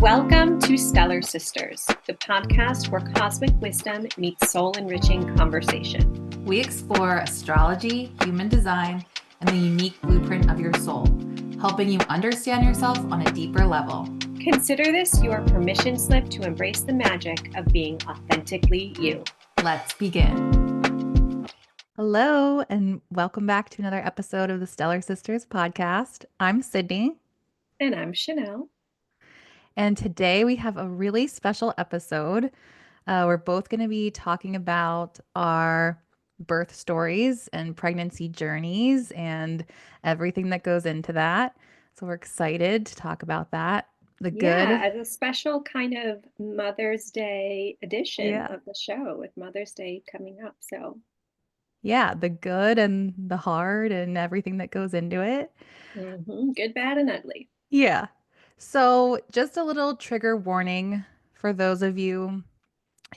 Welcome to Stellar Sisters, the podcast where cosmic wisdom meets soul-enriching conversation. We explore astrology, human design, and the unique blueprint of your soul, helping you understand yourself on a deeper level. Consider this your permission slip to embrace the magic of being authentically you. Let's begin. Hello, and welcome back to another episode of the Stellar Sisters podcast. I'm Sydney. And I'm Shaniel. And today we have a really special episode. We're both going to be talking about our birth stories and pregnancy journeys and everything that goes into that. So we're excited to talk about that. As a special kind of Mother's Day edition of the show, with Mother's Day coming up. So yeah, the good and the hard and everything that goes into it. Good, bad, and ugly. Yeah. So just a little trigger warning for those of you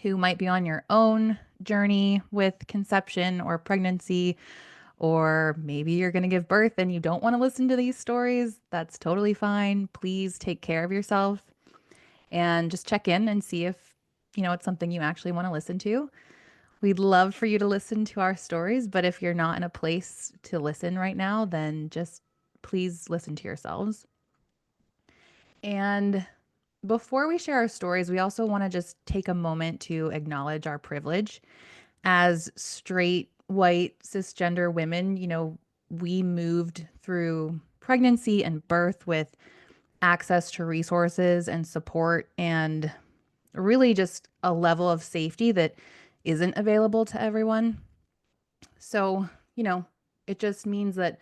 who might be on your own journey with conception or pregnancy, or maybe you're going to give birth and you don't want to listen to these stories. That's totally fine. Please take care of yourself and just check in and see if, it's something you actually want to listen to. We'd love for you to listen to our stories, but if you're not in a place to listen right now, then just please listen to yourselves. And before we share our stories, we also want to just take a moment to acknowledge our privilege. As straight, white, cisgender women, we moved through pregnancy and birth with access to resources and support and really just a level of safety that isn't available to everyone. So, it just means that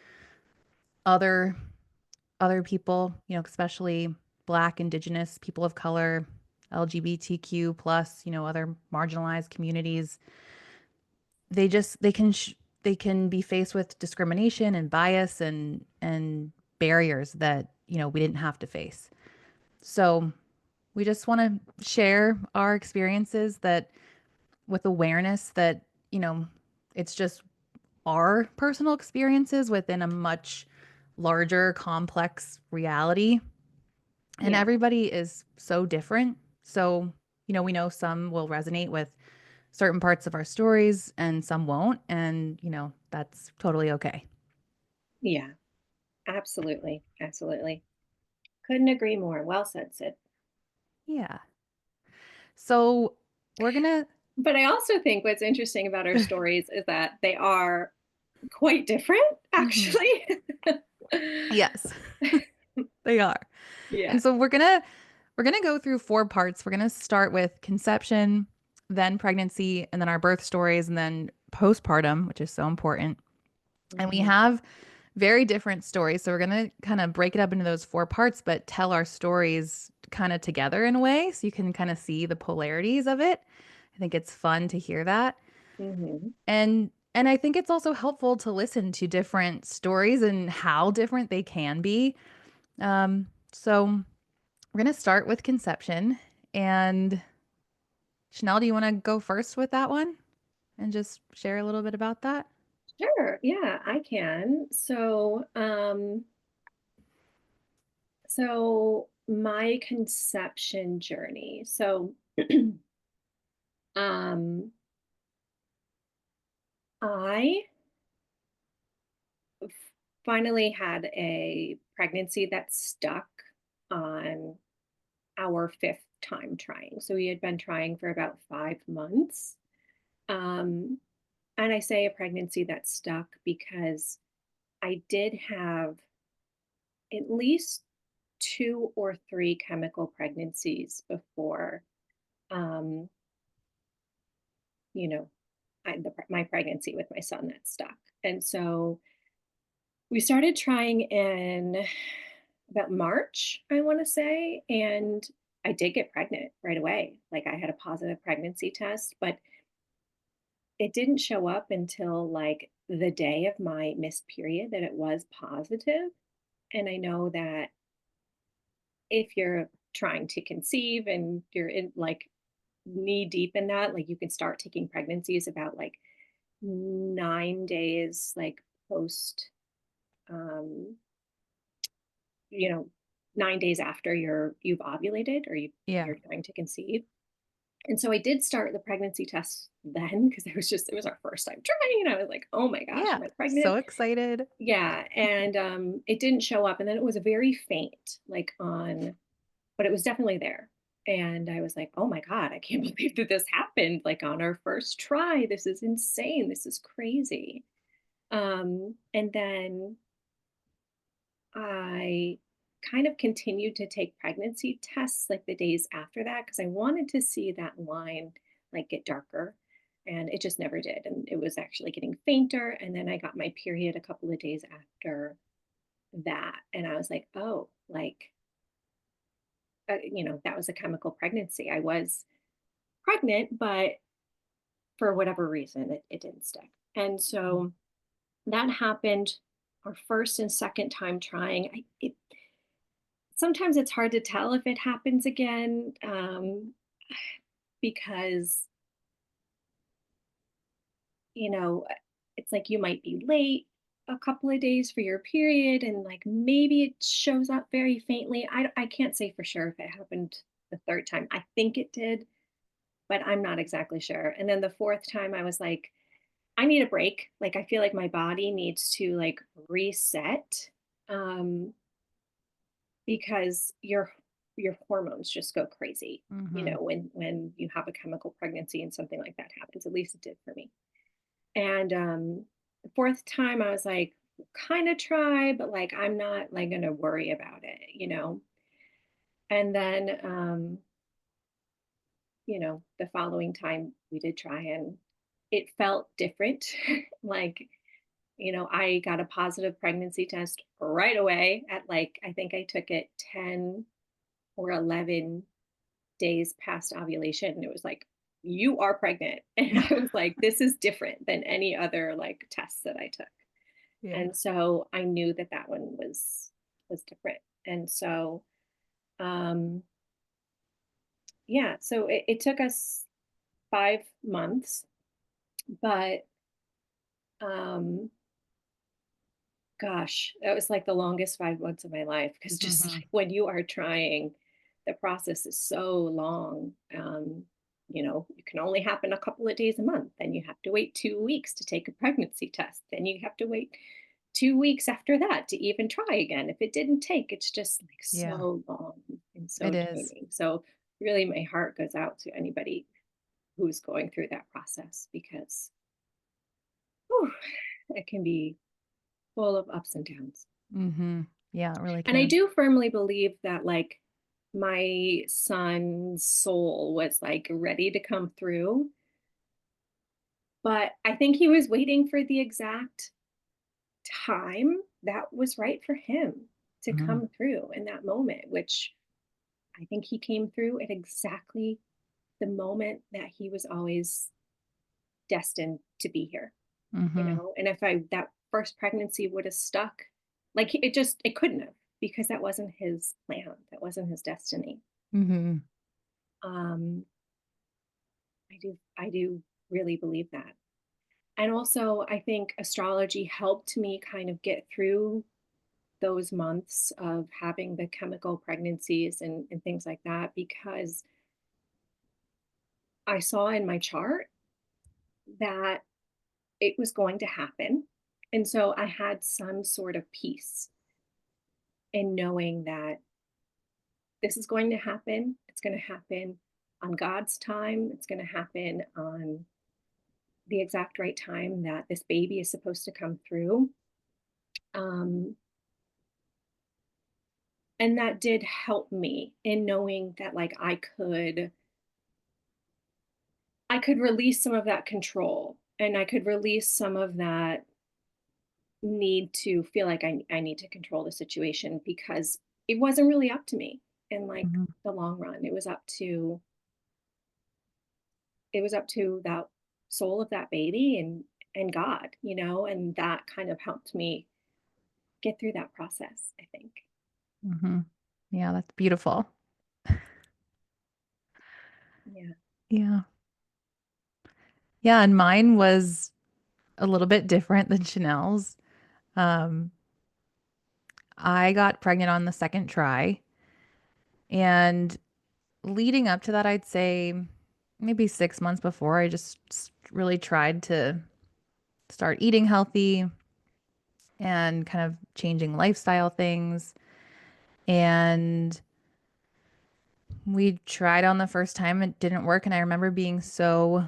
other people, especially Black, Indigenous, people of color, LGBTQ plus, other marginalized communities, they can be faced with discrimination and bias and barriers that, we didn't have to face. So we just want to share our experiences that with awareness that, it's just our personal experiences within a much larger, complex reality. And everybody is so different. So, we know some will resonate with certain parts of our stories and some won't. And, that's totally okay. Yeah, absolutely. Absolutely. Couldn't agree more. Well said, Sid. Yeah. So we're going to. But I also think what's interesting about our stories is that they are quite different, actually. Yes, they are. Yeah. And so we're going to go through 4 parts. We're going to start with conception, then pregnancy, and then our birth stories, and then postpartum, which is so important. And we have very different stories. So we're going to kind of break it up into those 4 parts, but tell our stories kind of together in a way so you can kind of see the polarities of it. I think it's fun to hear that. And I think it's also helpful to listen to different stories and how different they can be. So we're going to start with conception. And Chanel, do you want to go first with that one and just share a little bit about that? Sure. Yeah, I can. So my conception journey. So um I finally had a pregnancy that stuck on our 5th time trying. So we had been trying for about 5 months. Um and I say a pregnancy that stuck because I did have at least 2 or 3 chemical pregnancies before, um, you know, my pregnancy with my son that stuck. And so we started trying in about March, I want to say, and I did get pregnant right away. Like I had a positive pregnancy test, but it didn't show up until like the day of my missed period that it was positive. And I know that if you're trying to conceive and you're in like knee deep in that, like you can start taking pregnancies about like 9 days like post um you know 9 days after you've ovulated or Yeah. you're trying to conceive. And so I did start the pregnancy test then because it was our first time trying. And I was like, oh my gosh, Yeah. am I pregnant? So excited. Yeah. And it didn't show up. And then it was very faint, like on, but it was definitely there. And I was like, oh my God, I can't believe that this happened like on our first try. This is insane. This is crazy. And then I kind of continued to take pregnancy tests like the days after that because I wanted to see that line like get darker. And it just never did. And it was actually getting fainter. And then I got my period a couple of days after that. And I was like, oh, like, that was a chemical pregnancy. I was pregnant, but for whatever reason, it didn't stick. And so that happened our first and second time trying. Sometimes it's hard to tell if it happens again, because, you know, it's like you might be late a couple of days for your period and like maybe it shows up very faintly. I can't say for sure if it happened the third time. I think it did, but I'm not exactly sure. And then the fourth time I was like, I need a break. Like I feel like my body needs to like reset. Um, because your hormones just go crazy, Mhm. when you have a chemical pregnancy and something like that happens. At least it did for me. And the fourth time I was like, kind of try, but like I'm not like gonna worry about it. And then the following time we did try and it felt different. Like, I got a positive pregnancy test right away at like I think I took it 10 or 11 days past ovulation. And it was like, you are pregnant. And I was like, this is different than any other like tests that I took. Yeah. And so I knew that that one was different. And so, um, yeah, so it took us 5 months, but um, gosh, that was like the longest 5 months of my life because just Mhm. like when you are trying, the process is so long. It can only happen a couple of days a month. Then you have to wait 2 weeks to take a pregnancy test. Then you have to wait 2 weeks after that to even try again. If it didn't take, it's just like Yeah. so long and It so is. draining. So really my heart goes out to anybody who's going through that process because whew, it can be full of ups and downs. Mhm. Yeah, it really And I can. do firmly believe that like my son's soul was like ready to come through, but I think he was waiting for the exact time that was right for him to Mhm. come through in that moment, which I think he came through at exactly the moment that he was always destined to be here. Mhm. And if that first pregnancy would have stuck, like it couldn't have because that wasn't his plan, that wasn't his destiny. Mhm. Um, I do really believe that. And also, I think astrology helped me kind of get through those months of having the chemical pregnancies and things like that because I saw in my chart that it was going to happen. And so I had some sort of peace in knowing that this is going to happen. It's going to happen on God's time. It's going to happen on the exact right time that this baby is supposed to come through. Um, and that did help me in knowing that like I could release some of that control and I could release some of that need to feel like I need to control the situation because it wasn't really up to me in like Mhm. the long run. It was up to that soul of that baby and God, and that kind of helped me get through that process, I think. Mhm. Yeah, that's beautiful. Yeah. Yeah. Yeah, and mine was a little bit different than Chanel's. Um, I got pregnant on the second try. And leading up to that, I'd say maybe 6 months before, I just really tried to start eating healthy and kind of changing lifestyle things. And we tried on the first time, it didn't work. And I remember being so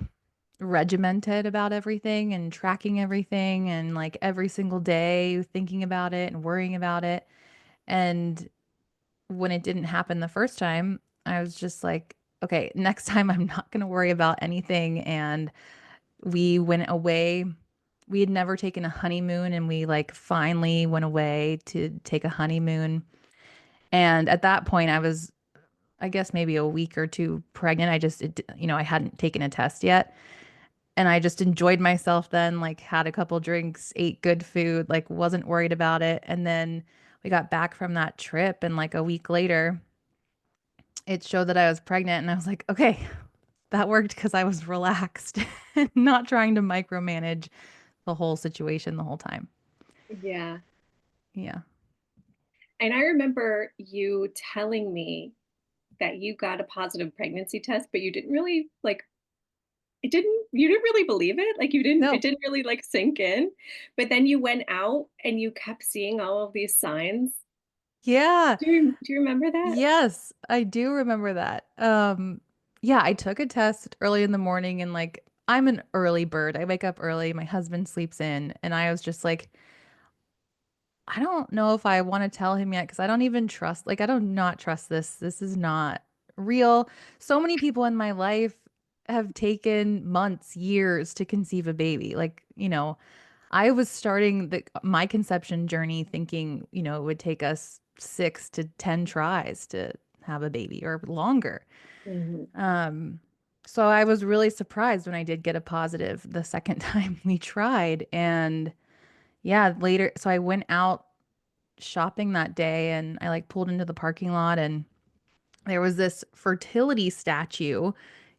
regimented about everything and tracking everything and like every single day thinking about it and worrying about it. And when it didn't happen the first time, I was just like, okay, next time I'm not going to worry about anything. And we went away. We had never taken a honeymoon, and we like finally went away to take a honeymoon. And at that point, I was, I guess, maybe a week or two pregnant. I hadn't taken a test yet. And I just enjoyed myself then, like, had a couple drinks, ate good food, like, wasn't worried about it. And then we got back from that trip, and like a week later, it showed that I was pregnant. And I was like, okay, that worked because I was relaxed and not trying to micromanage the whole situation the whole time. Yeah. Yeah. And I remember you telling me that you got a positive pregnancy test, but you didn't really like you didn't really believe it. Like it No. didn't really like sink in. But then you went out and you kept seeing all of these signs. Yeah. Do you remember that? Yes, I do remember that. Yeah, I took a test early in the morning and like I'm an early bird. I wake up early, my husband sleeps in, and I was just like, I don't know if I want to tell him yet because I don't even trust, like, I do not trust this. This is not real. So many people in my life have taken months, years to conceive a baby. Like, I was starting my conception journey thinking, it would take us 6 to 10 tries to have a baby or longer. Hmm. Um, so I was really surprised when I did get a positive the second time we tried. And yeah, later, so I went out shopping that day and I like pulled into the parking lot and there was this fertility statue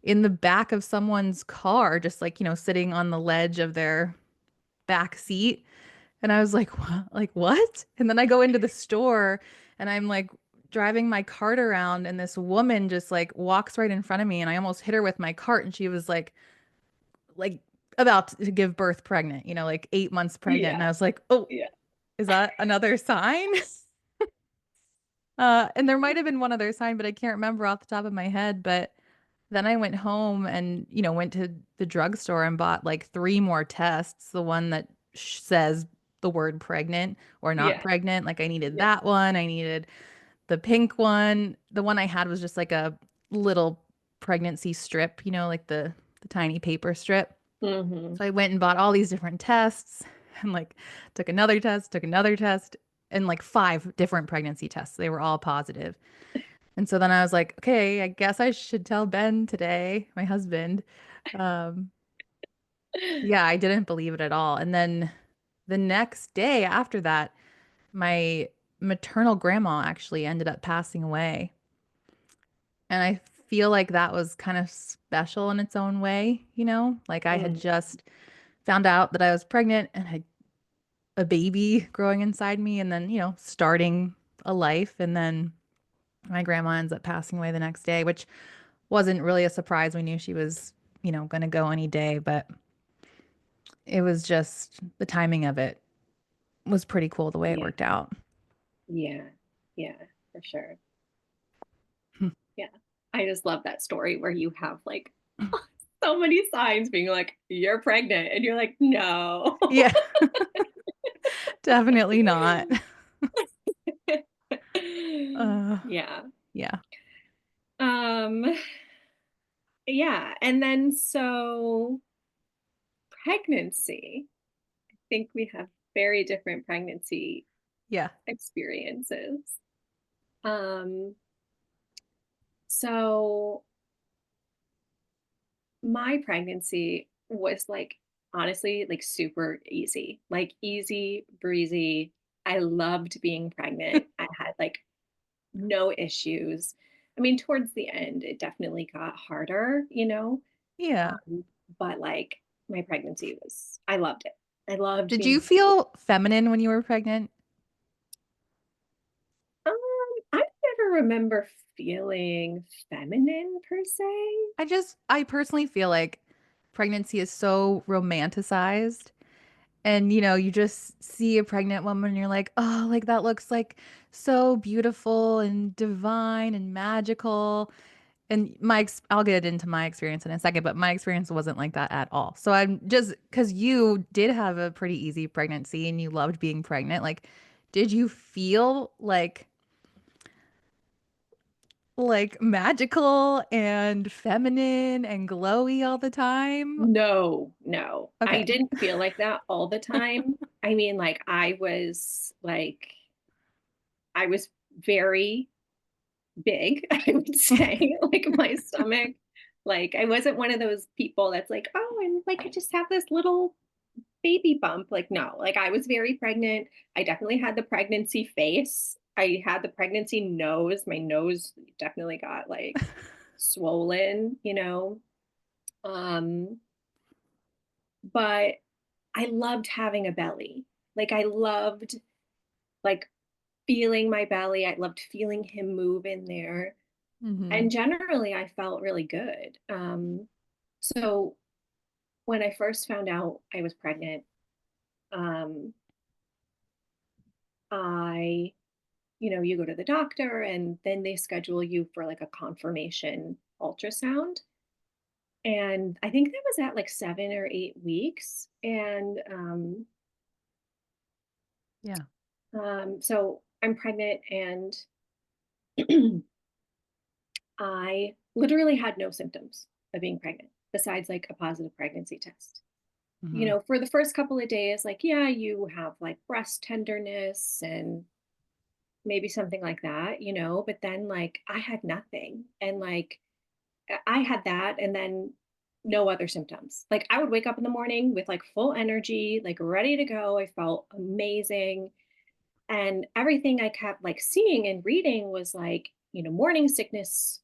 in the back of someone's car, just like, sitting on the ledge of their back seat. And I was like, what? Like, what? And then I go into the store and I'm like driving my cart around and this woman just like walks right in front of me and I almost hit her with my cart and she was like about to give birth pregnant, like 8 months pregnant. And I Yeah. was like, oh, Yeah. is that another sign? And there might have been one other sign, but I can't remember off the top of my head. But then I went home and, went to the drugstore and bought like three more tests. The one that says the word pregnant or not Yeah. pregnant. Like I needed Yeah. that one. I needed the pink one. The one I had was just like a little pregnancy strip, like the tiny paper strip. Hmm. So I went and bought all these different tests and like took another test, and like five different pregnancy tests. They were all positive. And so then I was like, okay, I guess I should tell Ben today, my husband. Um, yeah, I didn't believe it at all. And then the next day after that, my maternal grandma actually ended up passing away. And I feel like that was kind of special in its own way, Like I had Hmm. just found out that I was pregnant and had a baby growing inside me and then, starting a life. And then my grandma ends up passing away the next day, which wasn't really a surprise. We knew she was, going to go any day, but it was just the timing of it was pretty cool the way it Yeah. worked out. Yeah. Yeah, for sure. Yeah. I just love that story where you have like so many signs being like, you're pregnant. And you're like, no. Yeah, definitely not. Uh, Yeah. yeah. Um, yeah. And then so pregnancy, I think we have very different pregnancy Yeah. experiences. Um, so my pregnancy was like honestly like super easy, like easy breezy. I loved being pregnant. I had like no issues. I mean, towards the end, it definitely got harder, Yeah. um, but like my pregnancy was, I loved it. I loved Did you being, feel feminine when you were pregnant? um, I've remember feeling feminine per se. I personally feel like pregnancy is so romanticized. And, you just see a pregnant woman and you're like, "Oh, like, that looks, like, so beautiful and divine and magical." And I'll get into my experience in a second, but my experience wasn't like that at all. So I'm just, because you did have a pretty easy pregnancy and you loved being pregnant, like, did you feel magical and feminine and glowy all the time? No, no. I Okay. didn't feel like that all the time. I mean, I was very big, I would say, like, my stomach, like, I wasn't one of those people that's like, "Oh, and, like, I just have this little baby bump." Like, no, like, I was very pregnant. I definitely had the pregnancy face. I had the pregnancy nose. My nose definitely got, like, swollen, um, but I loved having a belly. Like, I loved, like, feeling my belly. I loved feeling him move in there. And Mhm. generally, I felt really good. So when I first found out I was pregnant, um, I, you go to the doctor and then they schedule you for like a confirmation ultrasound. And I think that was at like 7 or 8 weeks. And Yeah. so I'm pregnant and I literally had no symptoms of being pregnant besides like a positive pregnancy test. Mhm. For the first couple of days, like, yeah, you have like breast tenderness and maybe something like that, but then like I had nothing. And like I had that and then no other symptoms. Like I would wake up in the morning with like full energy, like ready to go. I felt amazing. And everything I kept like seeing and reading was like, morning sickness,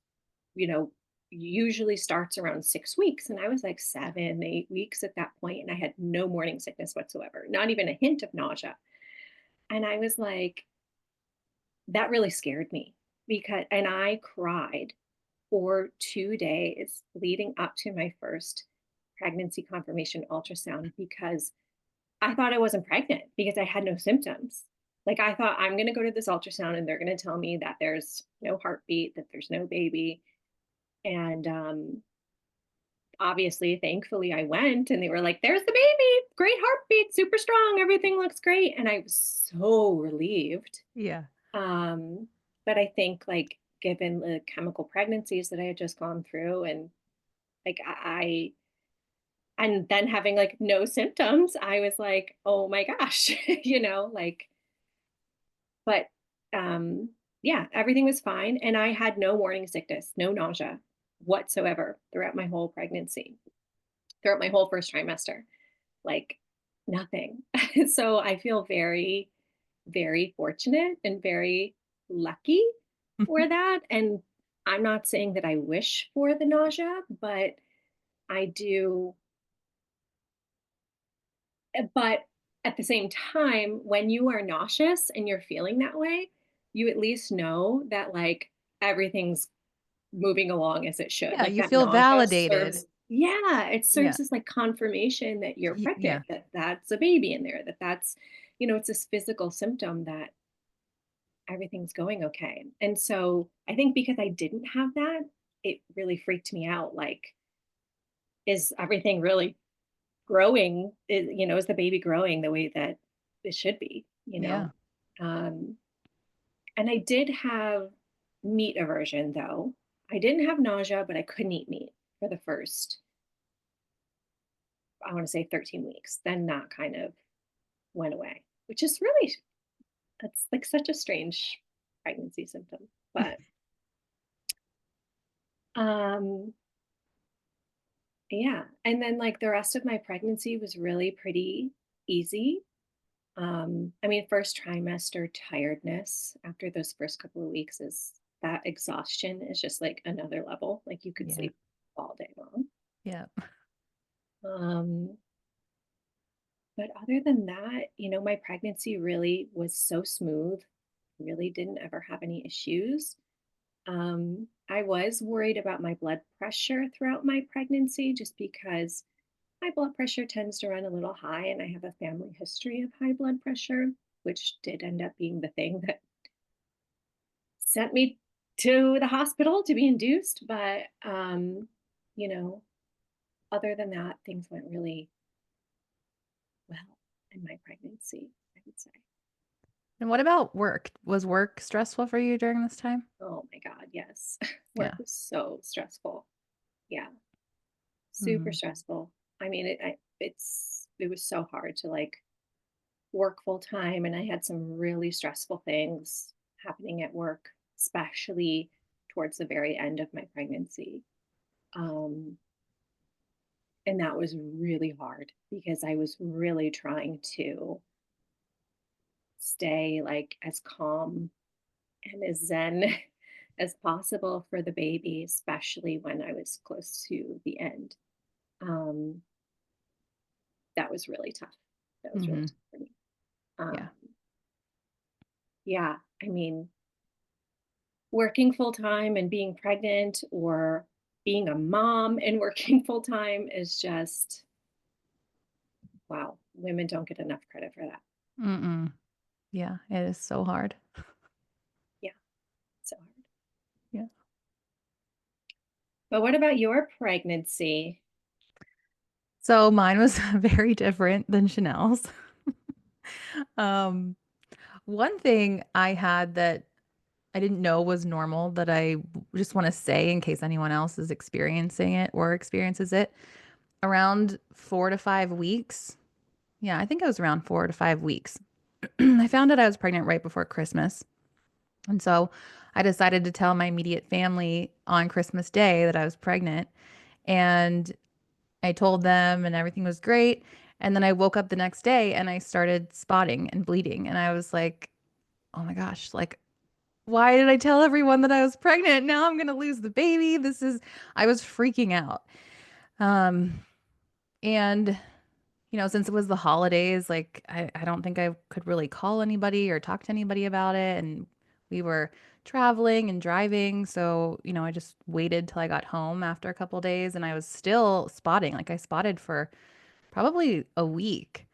you know, usually starts around 6 weeks. And I was like 7, 8 weeks at that point, and I had no morning sickness whatsoever, not even a hint of nausea. And I was like, that really scared me and I cried for 2 days leading up to my first pregnancy confirmation ultrasound because I thought I wasn't pregnant because I had no symptoms. Like I thought I'm going to go to this ultrasound and they're going to tell me that there's no heartbeat, that there's no baby. And obviously, thankfully, I went and they were like, there's the baby, great heartbeat, super strong, everything looks great. And I was so relieved. Yeah. Um, but I think, like, given the chemical pregnancies that I had just gone through, and like, and then having like no symptoms, I was like, oh my gosh, like, but yeah, everything was fine. And I had no morning sickness, no nausea whatsoever throughout my whole pregnancy, throughout my whole first trimester. Like nothing. So I feel very, very fortunate and very lucky for that. And I'm not saying that I wish for the nausea, but I do. But at the same time, when you are nauseous and you're feeling that way, you at least know that like everything's moving along as it should. Yeah, Like you that feel nausea validated. serves, yeah, it Yeah. serves as like confirmation that you're Yeah. pregnant, that that's a baby in there, it's this physical symptom that everything's going okay. And so I think because I didn't have that, it really freaked me out. Like, is everything really growing? Is the baby growing the way that it should be? Yeah. Um, and I did have meat aversion though. I didn't have nausea, but I couldn't eat meat for the first, I want to say 13 weeks. Then that kind of went away, which is really, that's like such a strange pregnancy symptom. But um yeah, and then like the rest of my pregnancy was really pretty easy. I mean, first trimester tiredness after those first couple of weeks is that exhaustion is just like another level. Like you could Yeah. sleep all day long. Yeah. Um, but other than that, my pregnancy really was so smooth. Really didn't ever have any issues. I was worried about my blood pressure throughout my pregnancy just because my blood pressure tends to run a little high, and I have a family history of high blood pressure, which did end up being the thing that sent me to the hospital to be induced. But, you know, other than that, things went really well in my pregnancy, I would say. And what about work? Was work stressful for you during this time? Oh my God, yes. Work Yeah. was so stressful. Yeah, super Mhm. stressful. I mean, it was so hard to like work full time, and I had some really stressful things happening at work, especially towards the very end of my pregnancy. Um, and that was really hard because I was really trying to stay like as calm and as zen as possible for the baby, especially when I was close to the end. Um, that was really tough. That was really Mhm. tough for me. Yeah. Yeah, I mean, working full time and being pregnant, or being a mom and working full time, is just wow. Women don't get enough credit for that. Mm-mm. Yeah, it is so hard. Yeah, so hard. Yeah. But what about your pregnancy? So mine was very different than Chanel's. Um, one thing I had that I didn't know was normal that just want to say in case anyone else is experiencing it or experiences it, around 4 to 5 weeks. Yeah, I think it was around 4 to 5 weeks. I found out I was pregnant right before Christmas. And so I decided to tell my immediate family on Christmas Day that I was pregnant. And I told them, and everything was great. And then I woke up the next day and I started spotting and bleeding. And I was like, oh my gosh, like, why did I tell everyone that I was pregnant? Now I'm going to lose the baby. I was freaking out. Um, and since it was the holidays, like I don't think I could really call anybody or talk to anybody about it. And we were traveling and driving. So, I just waited till I got home after a couple days and I was still spotting. Like I spotted for probably a week.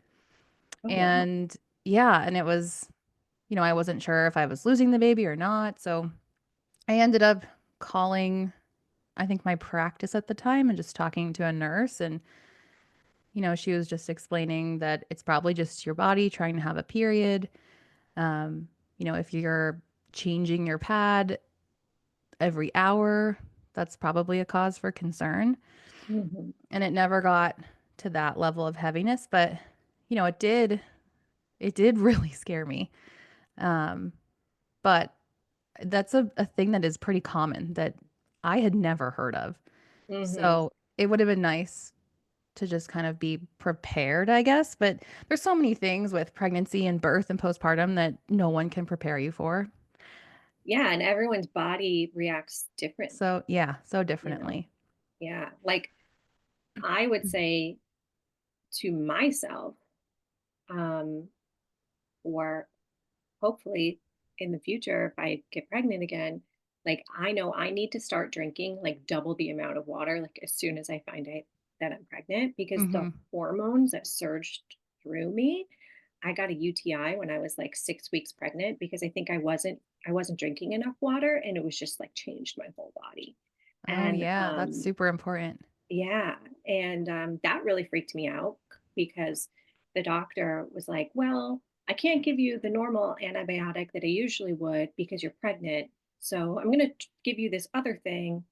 Oh wow. And yeah, and it was, I wasn't sure if I was losing the baby or not. So I ended up calling, I think, my practice at the time and just talking to a nurse. And she was just explaining that it's probably just your body trying to have a period. If you're changing your pad every hour, that's probably a cause for concern. Hmm. And it never got to that level of heaviness, but it did really scare me. Um, but that's a thing that is pretty common that I had never heard of. Hmm. So it would have been nice to just kind of be prepared, I guess. But there's so many things with pregnancy and birth and postpartum that no one can prepare you for. Yeah, and everyone's body reacts differently, So yeah, so you know? differently. Yeah. Like I would say to myself, um, or hopefully in the future, if I get pregnant again, like I know I need to start drinking like double the amount of water, like as soon as I find out that I'm pregnant, because the Hmm. hormones that surged through me, I got a UTI when I was like 6 weeks pregnant because I think I wasn't drinking enough water, and it was just like changed my whole body. Oh And yeah, that's super important. yeah, and that really freaked me out because the doctor was like, "Well, I can't give you the normal antibiotic that I usually would because you're pregnant. So I'm going to give you this other thing.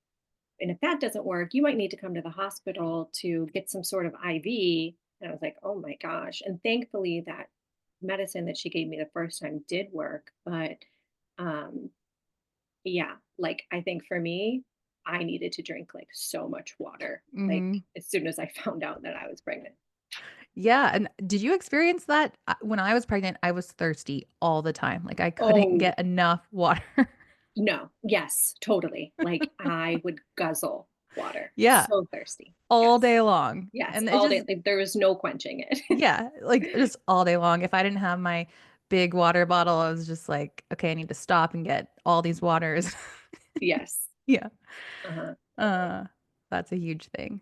And if that doesn't work, you might need to come to the hospital to get some sort of IV." And I was like, "Oh my gosh." And thankfully, that medicine that she gave me the first time did work. But um, yeah, like, I think for me, I needed to drink, like, so much water, like, Hmm. as soon as I found out that I was pregnant. Yeah, and did you experience that? When I was pregnant, I was thirsty all the time. Like I couldn't Oh, get enough water. no. Yes, totally. Like, I would guzzle water. Yeah, So thirsty. all Yes. day long. Yes, And it all day, just like, there was no quenching it. yeah, like just all day long. If I didn't have my big water bottle, I was just like, okay, I need to stop and get all these waters. Yes. Yeah. Uh-huh. Okay. Uh, that's a huge thing.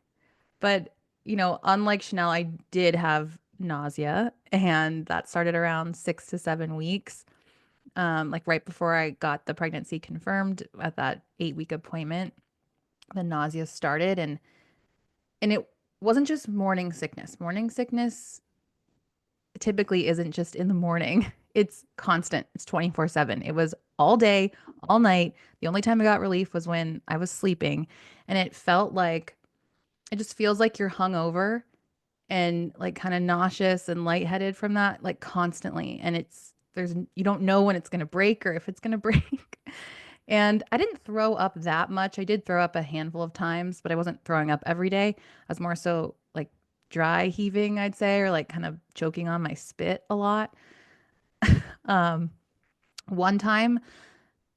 But, unlike Chanel, I did have nausea, and that started around 6 to 7 weeks. Like right before I got the pregnancy confirmed at that 8 week appointment, the nausea started, and it wasn't just morning sickness. Morning sickness typically isn't just in the morning. It's constant. It's 24/7. It was all day, all night. The only time I got relief was when I was sleeping, and it felt like it just feels like you're hungover and like kind of nauseous and lightheaded from that like constantly, and there's you don't know when it's going to break or if it's going to break. And I didn't throw up that much. I did throw up a handful of times, but I wasn't throwing up every day. I was more so like dry heaving, I'd say, or like kind of choking on my spit a lot. um One time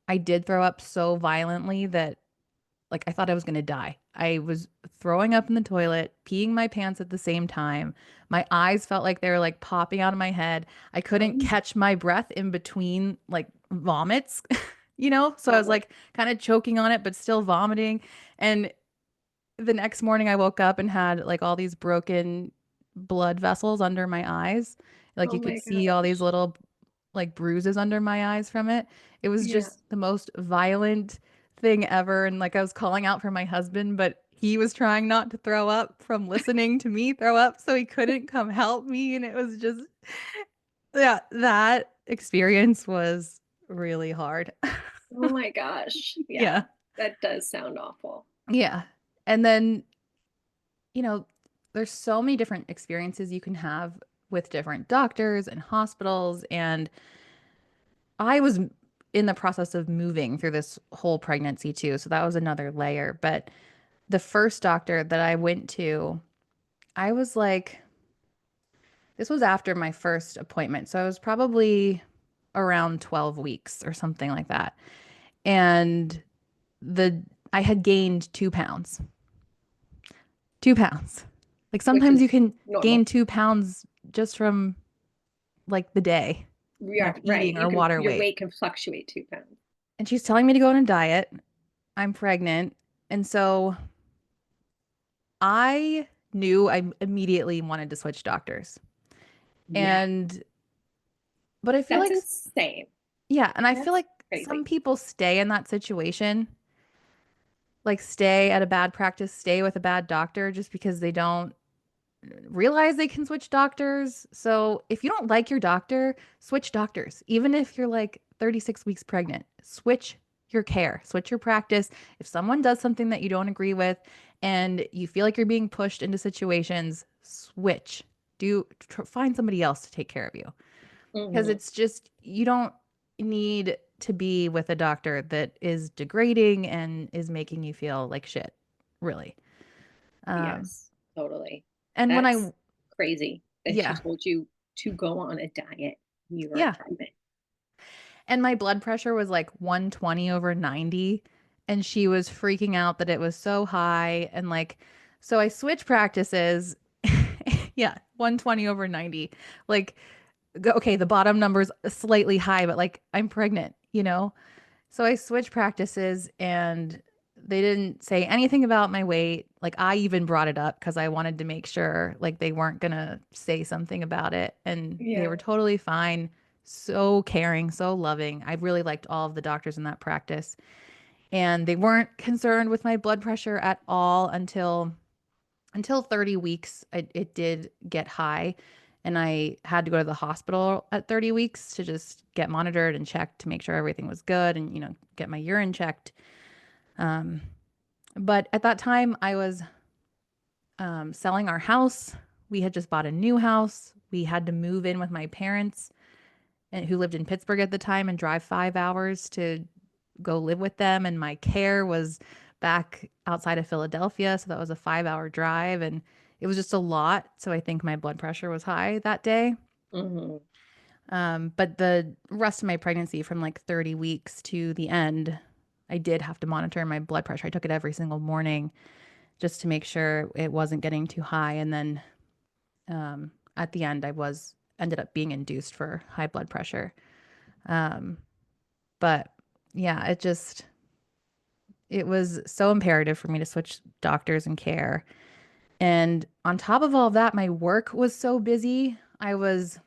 I did throw up so violently that like I thought I was going to die. I was throwing up in the toilet, peeing my pants at the same time. My eyes felt like they were like popping out of my head. I couldn't Um, catch my breath in between like vomits, So I was oh, like kind of choking on it, but still vomiting. And the next morning I woke up and had like all these broken blood vessels under my eyes. Like oh you could my see all these gosh. little like bruises under my eyes from it. It was Yeah. just the most violent thing ever. And like I was calling out for my husband, but he was trying not to throw up from listening to me throw up. So he couldn't come help me. And it was just, yeah, that experience was really hard. Oh my gosh. Yeah. Yeah. That does sound awful. Yeah. And then, you know, there's so many different experiences you can have with different doctors and hospitals. And I was in the process of moving through this whole pregnancy too. So that was another layer. But the first doctor that I went to, I was like, this was after my first appointment. So I was probably around 12 weeks or something like that. And the I had gained 2 pounds. 2 pounds. Like Which sometimes you is can gain normal. 2 pounds just from like the day Yeah, of right. eating or water Your weight. weight can fluctuate 2 pounds. And she's telling me to go on a diet. I'm pregnant. And so I knew I immediately wanted to switch doctors. Yeah. And, but I feel That's like, insane. yeah. And I feel That's like some crazy. people stay in that situation, like stay at a bad practice, stay with a bad doctor just because they don't realize they can switch doctors. So if you don't like your doctor, switch doctors. Even if you're like 36 weeks pregnant, switch your care, switch your practice. If someone does something that you don't agree with and you feel like you're being pushed into situations, switch. Find somebody else to take care of you. Because Hmm. it's just, you don't need to be with a doctor that is degrading and is making you feel like shit, really. Um, Yes, totally. and when That's I, crazy that she yeah, told you to go on a diet when you were yeah. pregnant. And my blood pressure was like 120 over 90. And she was freaking out that it was so high. And like, so I switched practices. Yeah, 120 over 90. Like, okay, the bottom number's slightly high, but like I'm pregnant? So I switched practices and they didn't say anything about my weight. Like I even brought it up because I wanted to make sure like they weren't gonna say something about it. And they Yeah. were totally fine, so caring, so loving. I really liked all of the doctors in that practice. And they weren't concerned with my blood pressure at all until 30 weeks. It did get high and I had to go to the hospital at 30 weeks to just get monitored and checked to make sure everything was good and, get my urine checked. Um, but at that time, I was selling our house. We had just bought a new house. We had to move in with my parents and who lived in Pittsburgh at the time and drive 5 hours to go live with them. And my care was back outside of Philadelphia. So that was a 5 hour drive. And it was just a lot. So I think my blood pressure was high that day. Hmm. But the rest of my pregnancy from like 30 weeks to the end, I did have to monitor my blood pressure. I took it every single morning just to make sure it wasn't getting too high. And then at the end, I was ended up being induced for high blood pressure. Um, but yeah, it just it was so imperative for me to switch doctors and care. And on top of all of that, my work was so busy. I was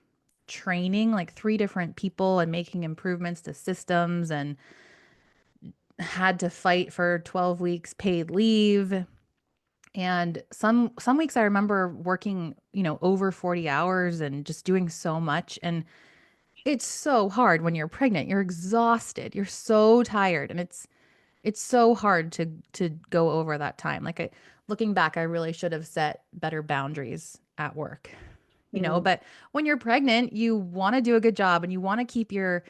training like three different people and making improvements to systems and had to fight for 12 weeks paid leave. And some weeks I remember working, over 40 hours and just doing so much. And it's so hard when you're pregnant. You're exhausted. You're so tired. And it's so hard to go over that time. Looking back, I really should have set better boundaries at work. Mm, But when you're pregnant, you want to do a good job and you want to keep your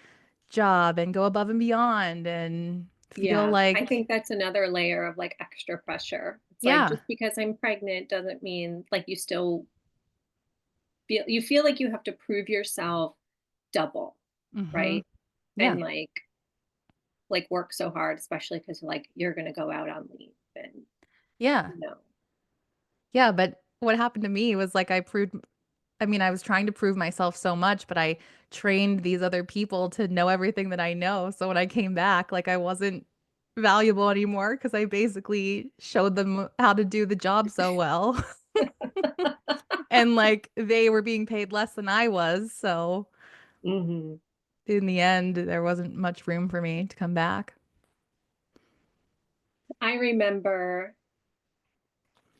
job and go above and beyond and feel yeah, I like, think that's another layer of like extra pressure. It's like yeah. just because I'm pregnant doesn't mean like you feel like you have to prove yourself double, Hmm. right? Yeah. And like work so hard, especially because like you're gonna go out on leave and Yeah. you know. Yeah, but what happened to me was like I was trying to prove myself so much, but I trained these other people to know everything that I know. So when I came back, like I wasn't valuable anymore because I basically showed them how to do the job so well. And like they were being paid less than I was. So Hmm. in the end, there wasn't much room for me to come back. I remember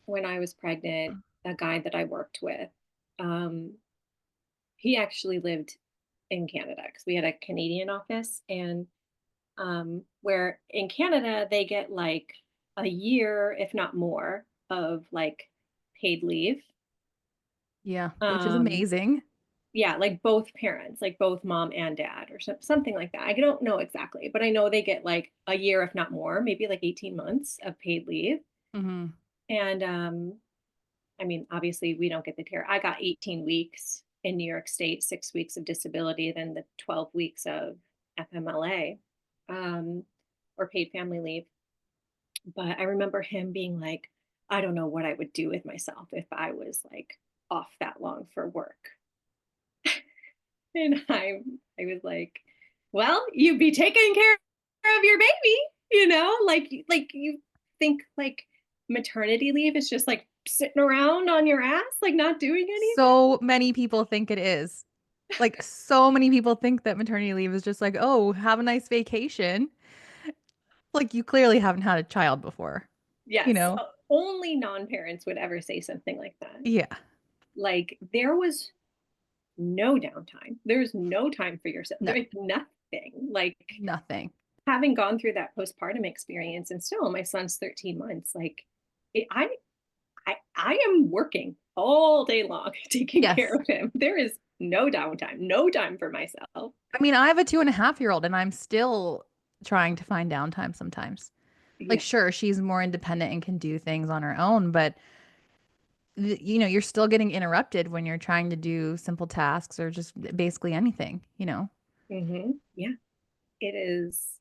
when I was pregnant, a guy that I worked with, um, he actually lived in Canada because we had a Canadian office, and where in Canada they get like a year, if not more, of like paid leave. Yeah, which is Um, amazing. yeah, like both parents, like both mom and dad, or something like that. I don't know exactly, but I know they get like a year, if not more, maybe like 18 months of paid leave. Hmm. And I mean, obviously, we don't get the tier. I got 18 weeks in New York State, 6 weeks of disability, then the 12 weeks of FMLA, um, or paid family leave. But I remember him being like, I don't know what I would do with myself if I was like off that long for work. And I was like, well, you'd be taking care of your baby, like you think like maternity leave is just like sitting around on your ass, like not doing anything. So many people think it is. Like, so many people think that maternity leave is just like, oh, have a nice vacation. Like, you clearly haven't had a child before, you Yes, know? only non-parents would ever say something like that. Yeah, Like there was no downtime. There's no time for yourself. no, There's nothing. Like nothing. having gone through that postpartum experience, and still my son's 13 months, like it, I am working all day long taking care Yes. of him. There is no downtime, no time for myself. I mean, I have a 2.5-year-old and I'm still trying to find downtime sometimes. Like, Yeah. sure, she's more independent and can do things on her own, but you're still getting interrupted when you're trying to do simple tasks or just basically anything. Yeah. It is.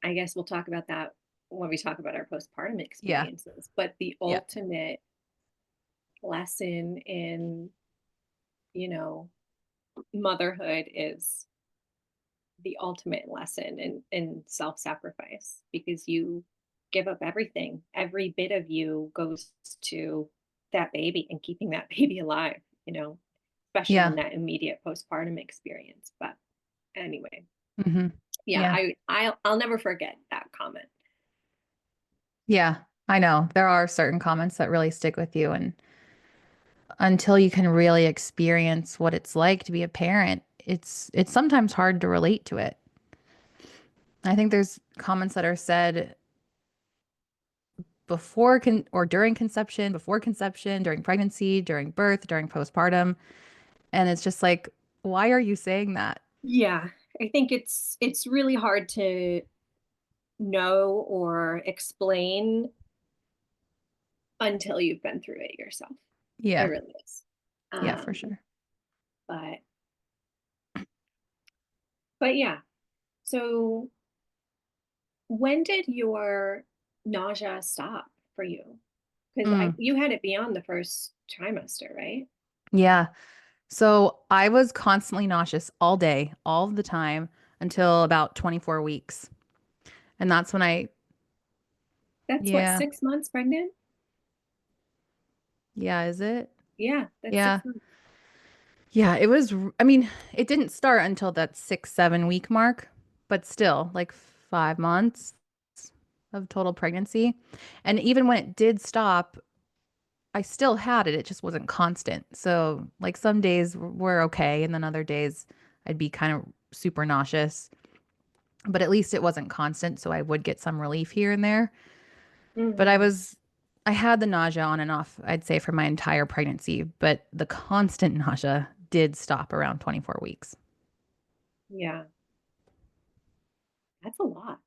I guess we'll talk about that when we talk about our postpartum Yeah. experiences. But the Yeah. ultimate lesson in, you know, motherhood is the ultimate lesson in self-sacrifice because you give up everything. Every bit of you goes to that baby and keeping that baby alive, especially in Yeah. that immediate postpartum experience. But anyway, Hmm. yeah, Yeah. I'll never forget that comment. Yeah. I know. There are certain comments that really stick with you. And until you can really experience what it's like to be a parent, it's sometimes hard to relate to it. I think there's comments that are said before or during conception, before conception, during pregnancy, during birth, during postpartum, and it's just like, why are you saying that? Yeah, I think it's really hard to know or explain until you've been through it yourself. It Yeah. really is. Yeah, for Um, sure. but but yeah. So when did your nausea stop for you? Because I Mm, you had it beyond the first trimester, right? yeah. So I was constantly nauseous all day, all of the time until about 24 weeks. And that's when I That's what, Yeah. 6 months pregnant? Yeah, is it? Yeah, that's Yeah. 6 months. Yeah, I mean, it didn't start until that 6, 7 week mark, but still, like 5 months of total pregnancy. And even when it did stop, I still had it. It just wasn't constant. So, like some days were okay, and then other days I'd be kind of super nauseous. But at least it wasn't constant, so I would get some relief here and there. But Mhm. I had the nausea on and off, I'd say, for my entire pregnancy, but the constant nausea did stop around 24 weeks. Yeah, that's a lot.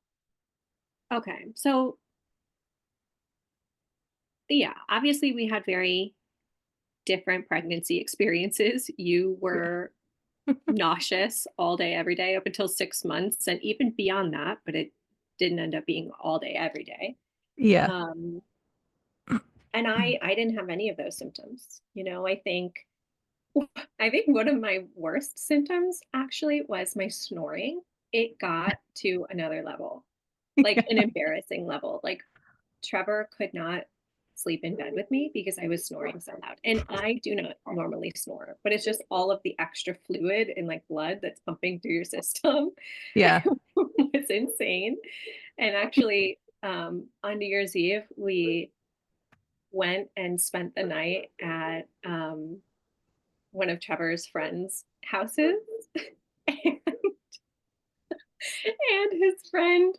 Okay, so, yeah, obviously, we had very different pregnancy experiences. You Yeah. were nauseous all day, every day up until 6 months, and even beyond that, but it didn't end up being all day, every day. Yeah. Um, and I didn't have any of those symptoms. I think one of my worst symptoms actually was my snoring. It got to another level, like an embarrassing level. Like Trevor could not sleep in bed with me because I was snoring so loud. And I do not normally snore, but it's just all of the extra fluid and like blood that's pumping through your system. Yeah. It's insane. And actually, on New Year's Eve, we went and spent the night at one of Trevor's friends' houses. And his friend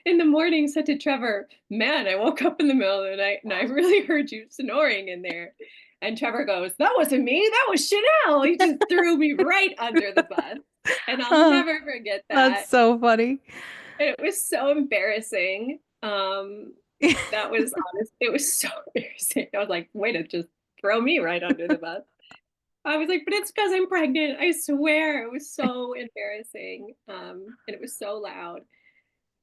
in the morning said to Trevor, "Man, I woke up in the middle of the night and I really heard you snoring in there." And Trevor goes, "That wasn't me. That was Chanel." He just threw me right under the bus. And I'll Huh. never forget That's that. so funny. It was so embarrassing. That was honest. It was so embarrassing. I was like, way to just throw me right under the bus. I was like, but it's because I'm pregnant. I swear. It was so embarrassing. And it was so loud.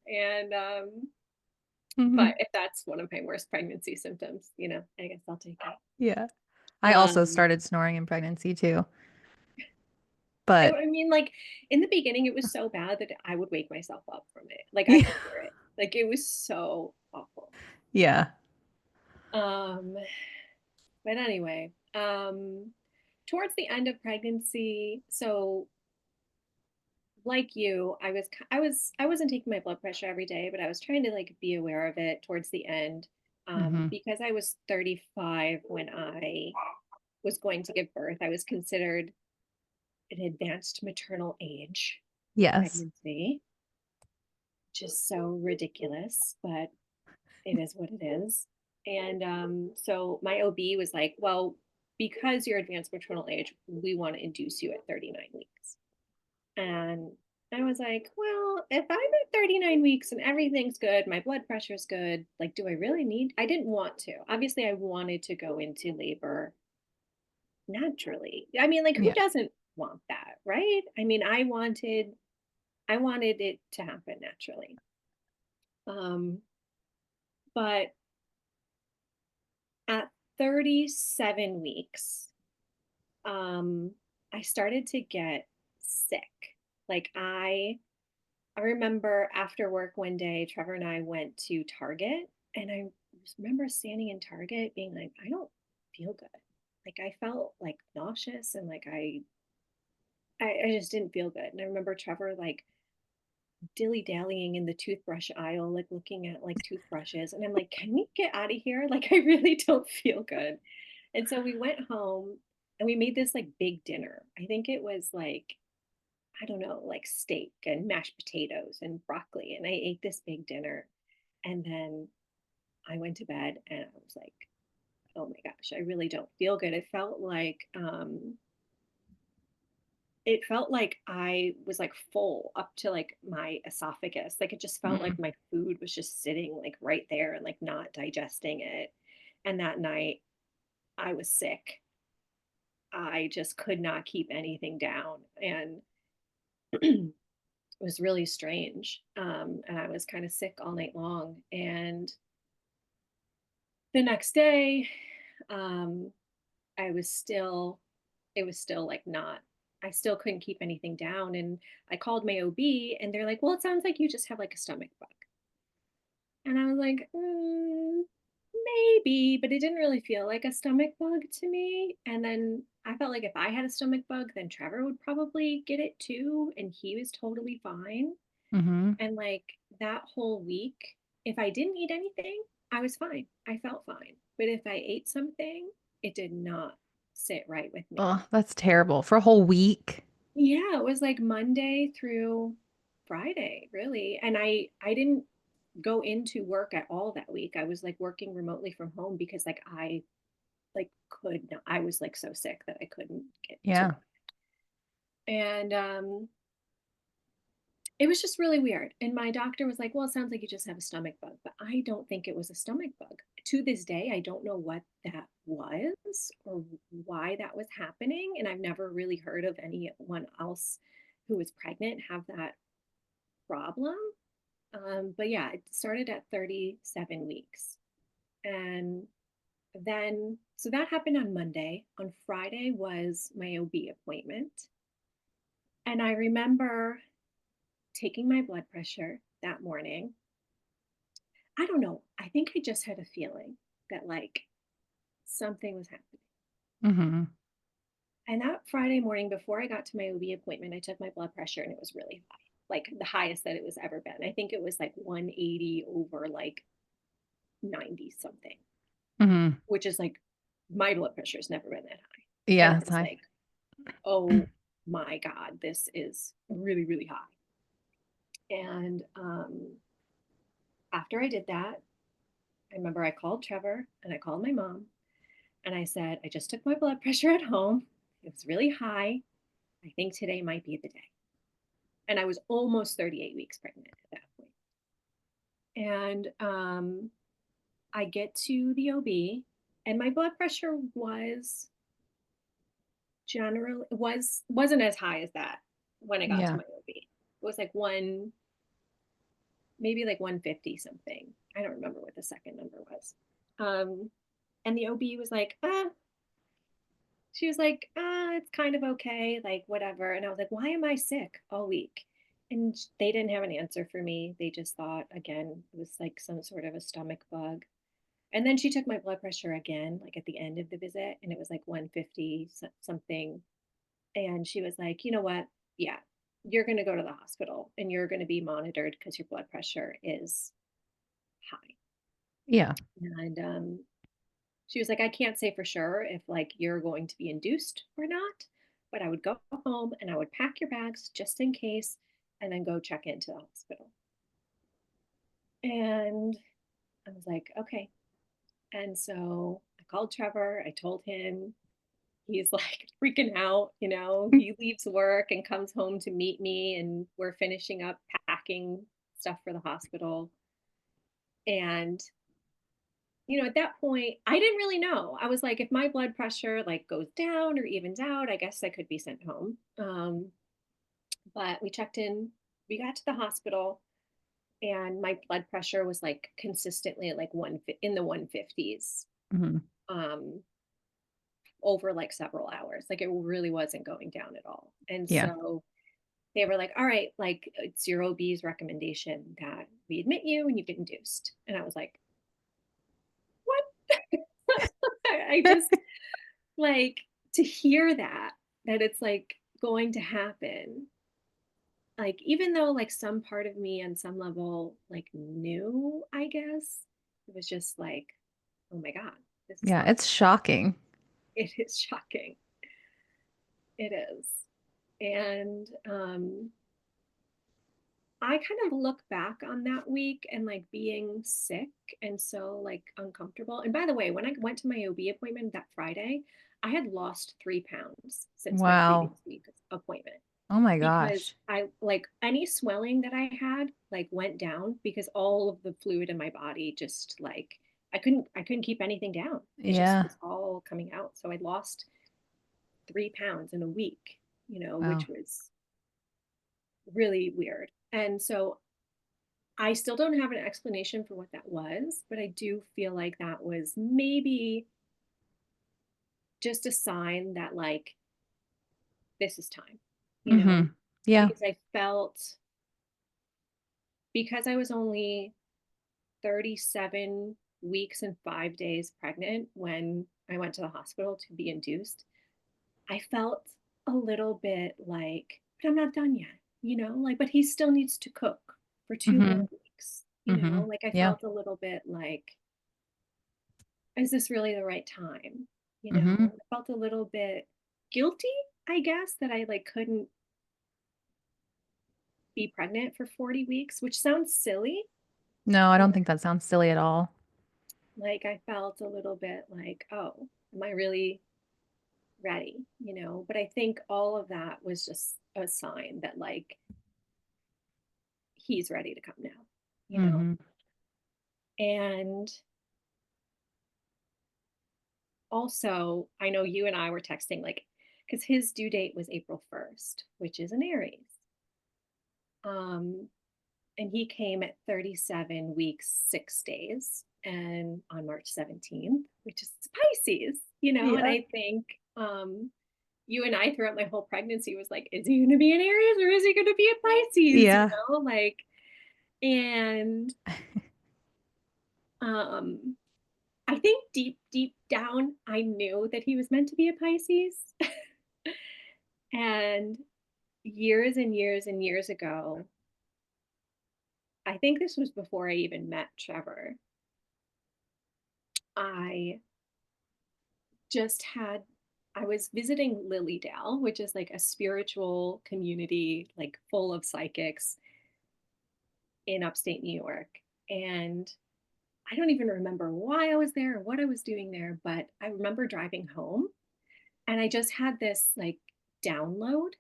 And but Mhm. if that's one of my worst pregnancy symptoms, I guess I'll take it. Yeah. I also Um, started snoring in pregnancy too, but I mean, like in the beginning, it was so bad that I would wake myself up from it. Like I yeah. could hear it. Like it was so awful. Yeah. Um, but anyway, towards the end of pregnancy, so like you, I wasn't taking my blood pressure every day, but I was trying to like be aware of it towards the end. Hmm. Because I was 35 when I was going to give birth. I was considered an advanced maternal age Yes. pregnancy, which is so ridiculous, but it is what it is. And so my OB was like, well, because you're advanced maternal age, we want to induce you at 39 weeks. And I was like, well, if I'm at 39 weeks and everything's good, my blood pressure's good, like, do I really need? I didn't want to. Obviously, I wanted to go into labor naturally. I mean, like, who Yeah. doesn't want that, right? I mean, I wanted it to happen naturally. Um, but at 37 weeks, um, I started to get sick. Like I remember after work one day, Trevor and I went to Target, and I just remember standing in Target being like, I don't feel good. Like I felt like nauseous and like I just didn't feel good. And I remember Trevor like dilly dallying in the toothbrush aisle, like looking at like toothbrushes. And I'm like, can we get out of here? Like, I really don't feel good. And so we went home and we made this like big dinner. I think it was like, I don't know, like steak and mashed potatoes and broccoli. And I ate this big dinner. And then I went to bed and I was like, oh my gosh, I really don't feel good. It felt like I was like full up to like my esophagus. Like it just felt like Mm. my food was just sitting like right there and like not digesting it. And that night I was sick. I just could not keep anything down. And it was really strange. And I was kind of sick all night long. And the next day, um, I was still, it was still like not, I still couldn't keep anything down. And I called my OB and they're like, well, it sounds like you just have like a stomach bug. And I was like, maybe, but it didn't really feel like a stomach bug to me. And then I felt like if I had a stomach bug, then Trevor would probably get it too. And he was totally fine. Mhm. And like that whole week, if I didn't eat anything, I was fine. I felt fine. But if I ate something, it did not sit right with me. Oh, that's terrible. For a whole week? Yeah, it was like Monday through Friday, really. And I didn't go into work at all that week. I was like working remotely from home because like I like could not, I was like so sick that I couldn't get to Yeah. work. And it was just really weird. And my doctor was like, well, it sounds like you just have a stomach bug, but I don't think it was a stomach bug. To this day, I don't know what that was or why that was happening. And I've never really heard of anyone else who was pregnant have that problem. But yeah, it started at 37 weeks. And then, so that happened on Monday. On Friday was my OB appointment. And I remember taking my blood pressure that morning. I don't know. I think I just had a feeling that like something was happening. Mhm. And that Friday morning, before I got to my OB appointment, I took my blood pressure and it was really high, like the highest that it was ever been. I think it was like 180 over like 90 something, Mhm. which is like my blood pressure has never been that high. And Yeah, I it's was high. like, oh my God, this is really, really high. And after I did that, I remember I called Trevor and I called my mom and I said, I just took my blood pressure at home. It was really high. I think today might be the day. And I was almost 38 weeks pregnant at that point. And I get to the OB and my blood pressure was generally wasn't as high as that when I got to Yeah. my OB. It was like one, maybe like 150 something. I don't remember what the second number was. Um, and the OB was like, she was like, it's kind of okay, like whatever. And I was like, why am I sick all week? And they didn't have an answer for me. They just thought, again, it was like some sort of a stomach bug. And then she took my blood pressure again, like at the end of the visit, and it was like 150 something. And she was like, you know what? Yeah, you're going to go to the hospital and you're going to be monitored because your blood pressure is high. Yeah. And she was like, I can't say for sure if like you're going to be induced or not, but I would go home and I would pack your bags just in case and then go check into the hospital. And I was like, okay. And so I called Trevor. I told him. He's like freaking out, he leaves work and comes home to meet me and we're finishing up packing stuff for the hospital. And at that point, I didn't really know. I was like, if my blood pressure like goes down or evens out, I guess I could be sent home. But we checked in, we got to the hospital, and my blood pressure was like consistently like one in the 150s Mhm. um, over like several hours. Like it really wasn't going down at all. And Yeah. so they were like, all right, like it's your OB's recommendation that we admit you and you get induced. And I was like, what? I just like to hear that it's like going to happen. Like, even though like some part of me on some level like knew, I guess, it was just like, oh my God, this is Yeah, not, it's shocking. it is shocking. It is. And I kind of look back on that week and like being sick and so like uncomfortable. And by the way, when I went to my OB appointment that Friday, I had lost 3 pounds since my Wow. previous week appointment Oh my because gosh. I like any swelling that I had like went down because all of the fluid in my body just like I couldn't keep anything down. It just Yeah. was all coming out. So I lost 3 pounds in a week, Wow. which was really weird. And so I still don't have an explanation for what that was, but I do feel like that was maybe just a sign that like this is time, you know, Mhm. Yeah. because I felt because I was only 37 weeks and 5 days pregnant when I went to the hospital to be induced, I felt a little bit like, but I'm not done yet, like, but he still needs to cook for 2 more Mhm. weeks, Mhm. like I Yeah. felt a little bit like, is this really the right time? Mhm. I felt a little bit guilty, I guess, that I like couldn't be pregnant for 40 weeks, which sounds silly. No, I But don't think that sounds silly at all. like I felt a little bit like, oh, am I really ready? But I think all of that was just a sign that like he's ready to come now, you know? Mhm. And also, I know you and I were texting like, because his due date was April 1st, which is an Aries. Um, and he came at 37 weeks, 6 days, and on March 17th, which is Pisces, and Yeah. I think you and I throughout my whole pregnancy was like, is he going to be an Aries or is he going to be a Pisces? Yeah. Like, and um, I think deep, deep down, I knew that he was meant to be a Pisces. And years and years and years ago, I think this was before I even met Trevor, I just had I was visiting Lilydale, which is like a spiritual community, like full of psychics in upstate New York. And I don't even remember why I was there or what I was doing there, but I remember driving home and I just had this like download.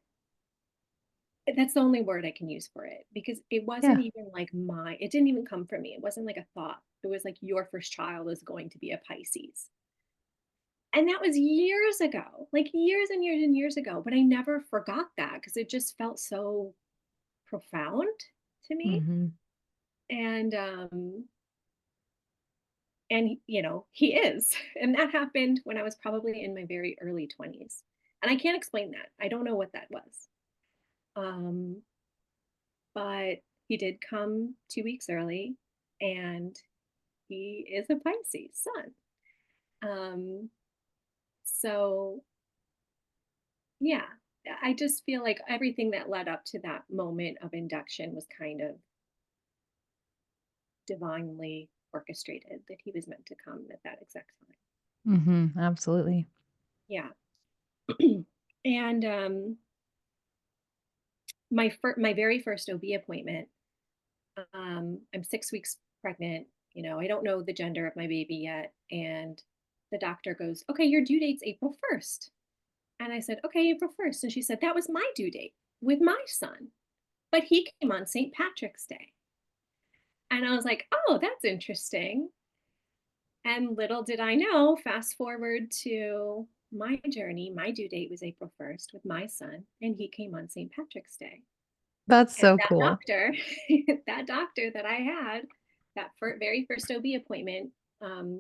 That's the only word I can use for it because it wasn't Yeah. even like it didn't even come from me. It wasn't like a thought. It was like your first child is going to be a Pisces. And that was years ago, like years and years and years ago. But I never forgot that because it just felt so profound to me. Mhm. And he is. And that happened when I was probably in my very early 20s. And I can't explain that. I don't know what that was. Um, but he did come 2 weeks early and he is a Pisces sun. Um, so yeah, I just feel like everything that led up to that moment of induction was kind of divinely orchestrated that he was meant to come at that exact time. Mhm. Absolutely. Yeah. And my very first OB appointment, I'm 6 weeks pregnant. I don't know the gender of my baby yet, and the doctor goes, "Okay, your due date's April 1st." And I said, "Okay, April 1st." And she said, "That was my due date with my son, but he came on St. Patrick's Day." And I was like, "Oh, that's interesting." And little did I know, fast forward to my journey, my due date was April 1st with my son, and he came on St. Patrick's Day. That's And so that cool. doctor, that doctor that I had, that very first OB appointment,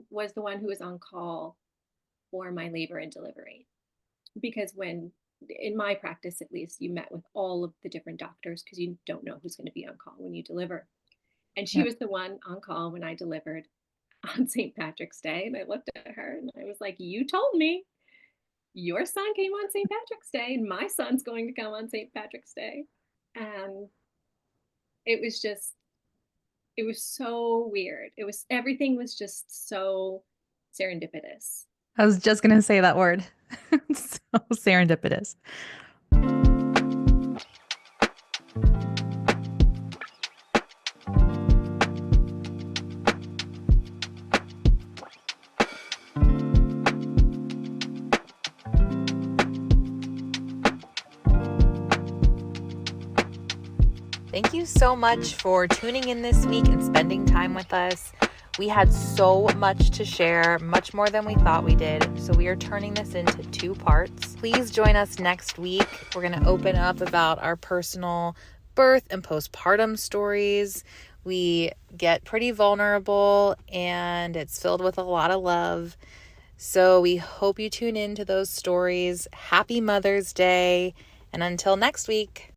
was the one who was on call for my labor and delivery. Because in my practice at least, you met with all of the different doctors because you don't know who's going to be on call when you deliver. And she Yep. was the one on call when I delivered on St. Patrick's Day. And I looked at her and I was like, "You told me your son came on St. Patrick's Day, and my son's going to come on St. Patrick's Day." And it was just, it was so weird. Everything was just so serendipitous. I was just gonna say that word. So serendipitous. Thank you so much for tuning in this week and spending time with us. We had so much to share, much more than we thought we did. So we are turning this into 2 parts. Please join us next week. We're going to open up about our personal birth and postpartum stories. We get pretty vulnerable and it's filled with a lot of love. So we hope you tune in to those stories. Happy Mother's Day. And until next week.